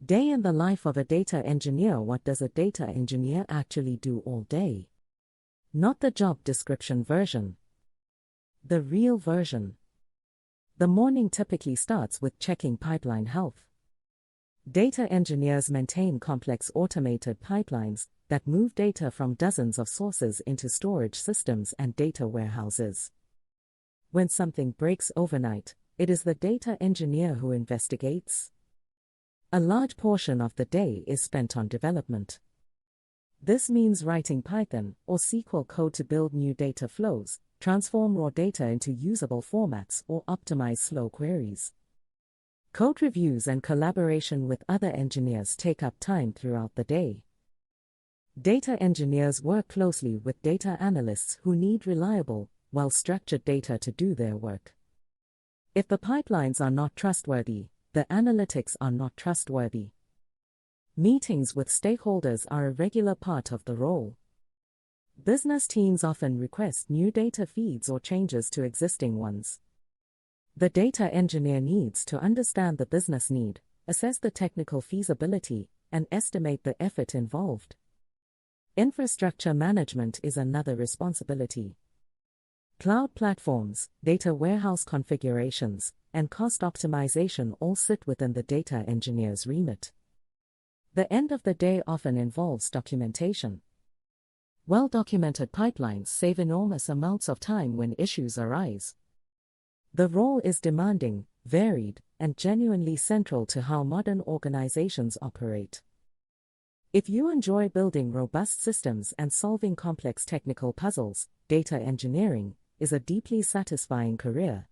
Day in the life of a data engineer. What does a data engineer actually do all day? Not the job description version. The real version. The morning typically starts with checking pipeline health. Data engineers maintain complex automated pipelines that move data from dozens of sources into storage systems and data warehouses. When something breaks overnight, it is the data engineer who investigates. A large portion of the day is spent on development. This means writing Python or SQL code to build new data flows, transform raw data into usable formats, or optimize slow queries. Code reviews and collaboration with other engineers take up time throughout the day. Data engineers work closely with data analysts who need reliable, well-structured data to do their work. If the pipelines are not trustworthy, the analytics are not trustworthy. Meetings with stakeholders are a regular part of the role. Business teams often request new data feeds or changes to existing ones. The data engineer needs to understand the business need, assess the technical feasibility, and estimate the effort involved. Infrastructure management is another responsibility. Cloud platforms, data warehouse configurations, and cost optimization all sit within the data engineer's remit. The end of the day often involves documentation. Well-documented pipelines save enormous amounts of time when issues arise. The role is demanding, varied, and genuinely central to how modern organizations operate. If you enjoy building robust systems and solving complex technical puzzles, data engineering is a deeply satisfying career.